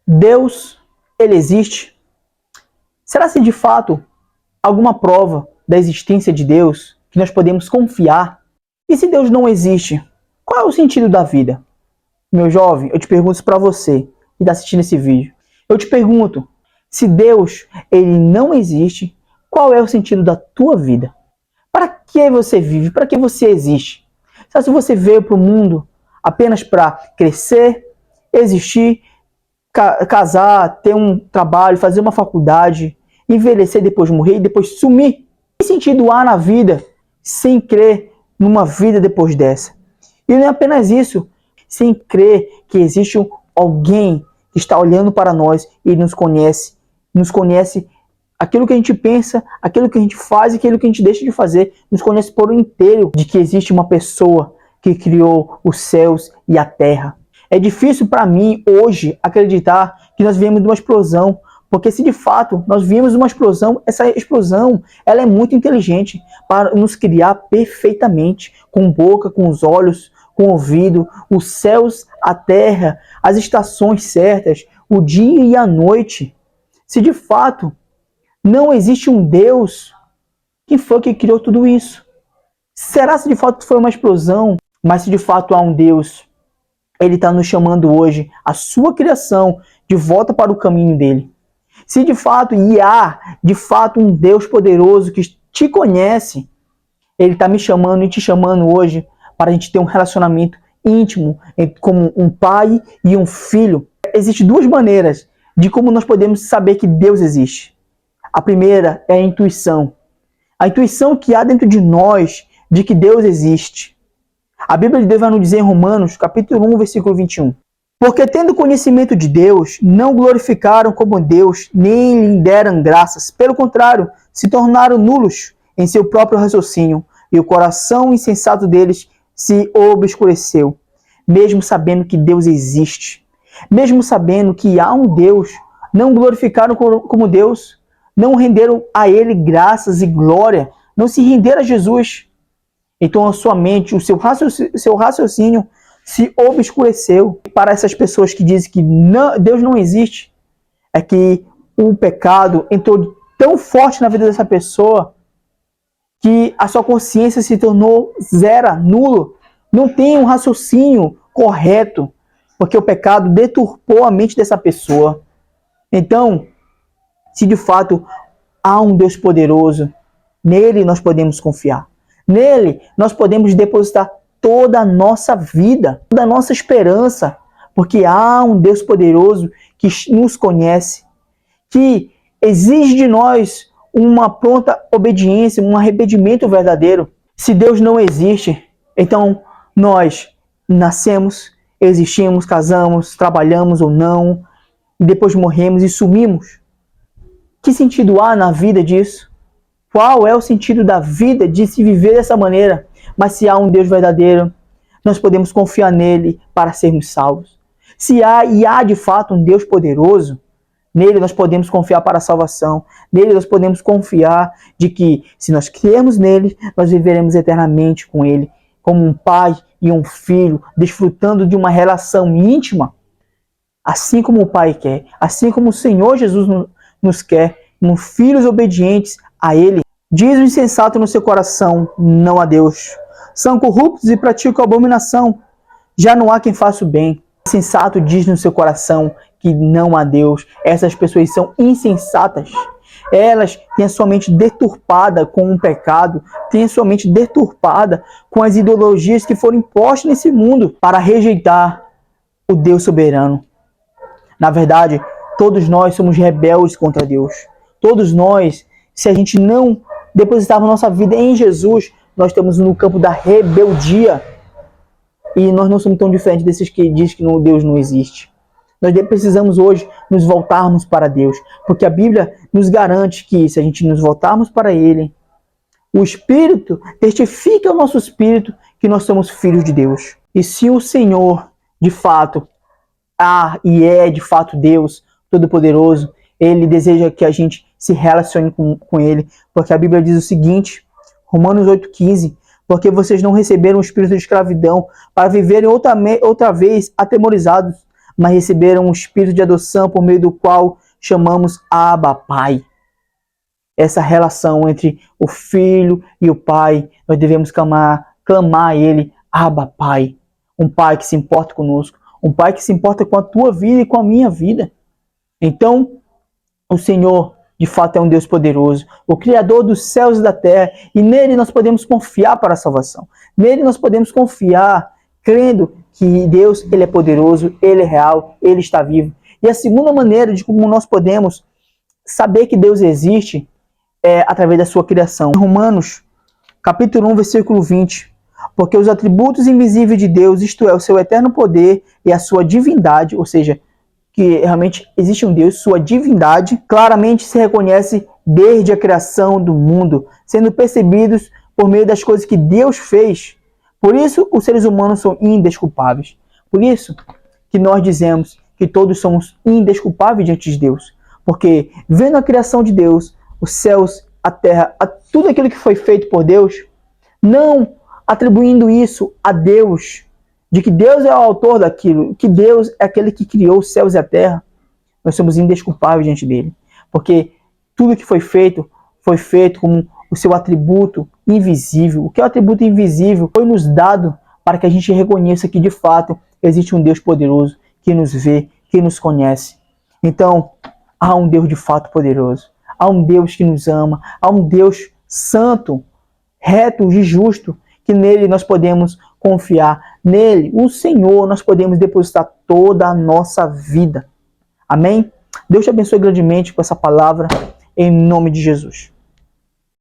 Deus, ele existe? Será se de fato alguma prova da existência de Deus que nós podemos confiar? E se Deus não existe, qual é o sentido da vida? Meu jovem, eu te pergunto isso para você que está assistindo esse vídeo. Eu te pergunto, se Deus ele não existe, qual é o sentido da tua vida? Para que você vive? Para que você existe? Se você veio para o mundo apenas para crescer, existir, casar, ter um trabalho, fazer uma faculdade, envelhecer depois morrer e depois sumir, que sentido há na vida sem crer numa vida depois dessa? E não é apenas isso, sem crer que existe alguém que está olhando para nós e nos conhece aquilo que a gente pensa, aquilo que a gente faz e aquilo que a gente deixa de fazer, nos conhece por inteiro, de que existe uma pessoa que criou os céus e a terra. É difícil para mim hoje acreditar que nós viemos de uma explosão, porque se de fato nós viemos de uma explosão, essa explosão ela é muito inteligente para nos criar perfeitamente, com boca, com os olhos, com o ouvido, os céus, a terra, as estações certas, o dia e a noite. Se de fato não existe um Deus, quem foi que criou tudo isso? Será se de fato foi uma explosão? Mas se de fato há um Deus, ele está nos chamando hoje, a sua criação, de volta para o caminho dele. Se de fato há de fato um Deus poderoso que te conhece, ele está me chamando e te chamando hoje para a gente ter um relacionamento íntimo como um pai e um filho. Existem duas maneiras de como nós podemos saber que Deus existe. A primeira é a intuição. A intuição que há dentro de nós de que Deus existe. A Bíblia de Deus vai nos dizer em Romanos, capítulo 1, versículo 21. Porque tendo conhecimento de Deus, não glorificaram como Deus, nem lhe deram graças. Pelo contrário, se tornaram nulos em seu próprio raciocínio, e o coração insensato deles se obscureceu. Mesmo sabendo que Deus existe, mesmo sabendo que há um Deus, não glorificaram como Deus, não renderam a Ele graças e glória, não se renderam a Jesus. Então a sua mente, o seu raciocínio se obscureceu. Para essas pessoas que dizem que Deus não existe, é que o pecado entrou tão forte na vida dessa pessoa que a sua consciência se tornou zero, nulo. Não tem um raciocínio correto, porque o pecado deturpou a mente dessa pessoa. Então, se de fato há um Deus poderoso, nele nós podemos confiar. Nele nós podemos depositar toda a nossa vida, toda a nossa esperança, porque há um Deus poderoso que nos conhece, que exige de nós uma pronta obediência, um arrependimento verdadeiro. Se Deus não existe, então nós nascemos, existimos, casamos, trabalhamos ou não, e depois morremos e sumimos. Que sentido há na vida disso? Qual é o sentido da vida de se viver dessa maneira? Mas se há um Deus verdadeiro, nós podemos confiar nele para sermos salvos. Se há de fato um Deus poderoso, nele nós podemos confiar para a salvação. Nele nós podemos confiar de que, se nós crermos nele, nós viveremos eternamente com ele, como um pai e um filho, desfrutando de uma relação íntima, assim como o Pai quer, assim como o Senhor Jesus nos quer, como filhos obedientes a ele. Diz o insensato no seu coração, não a Deus. São corruptos e praticam abominação. Já não há quem faça o bem. O insensato diz no seu coração que não há Deus. Essas pessoas são insensatas. Elas têm a sua mente deturpada com o pecado, têm a sua mente deturpada com as ideologias que foram impostas nesse mundo para rejeitar o Deus soberano. Na verdade, todos nós somos rebeldes contra Deus. Todos nós, se a gente não depositarmos nossa vida em Jesus, nós estamos no campo da rebeldia. E nós não somos tão diferentes desses que dizem que Deus não existe. Nós precisamos hoje nos voltarmos para Deus, porque a Bíblia nos garante que, se a gente nos voltarmos para Ele, o Espírito testifica ao nosso Espírito que nós somos filhos de Deus. E se o Senhor, de fato, é de fato Deus Todo-Poderoso, Ele deseja que a gente se relacione com Ele, porque a Bíblia diz o seguinte, Romanos 8,15, porque vocês não receberam o espírito de escravidão para viverem outra vez atemorizados, mas receberam um espírito de adoção por meio do qual chamamos Abba, Pai. Essa relação entre o filho e o pai, nós devemos clamar a ele, Abba, Pai. Um pai que se importa conosco, um pai que se importa com a tua vida e com a minha vida. Então, o Senhor, de fato, é um Deus poderoso, o Criador dos céus e da terra, e nele nós podemos confiar para a salvação. Nele nós podemos confiar, crendo que Deus, ele é poderoso, ele é real, ele está vivo. E a segunda maneira de como nós podemos saber que Deus existe é através da sua criação. Romanos, capítulo 1, versículo 20. Porque os atributos invisíveis de Deus, isto é, o seu eterno poder e a sua divindade, ou seja, que realmente existe um Deus, sua divindade, claramente se reconhece desde a criação do mundo, sendo percebidos por meio das coisas que Deus fez. Por isso, os seres humanos são indesculpáveis. Por isso que nós dizemos que todos somos indesculpáveis diante de Deus. Porque, vendo a criação de Deus, os céus, a terra, tudo aquilo que foi feito por Deus, não atribuindo isso a Deus, de que Deus é o autor daquilo, que Deus é aquele que criou os céus e a terra, nós somos indesculpáveis diante dele. Porque tudo que foi feito como o seu atributo invisível. O que é o atributo invisível foi nos dado para que a gente reconheça que de fato existe um Deus poderoso que nos vê, que nos conhece. Então, há um Deus de fato poderoso. Há um Deus que nos ama. Há um Deus santo, reto e justo, que nele nós podemos confiar. Nele, o Senhor, nós podemos depositar toda a nossa vida. Amém? Deus te abençoe grandemente com essa palavra, em nome de Jesus.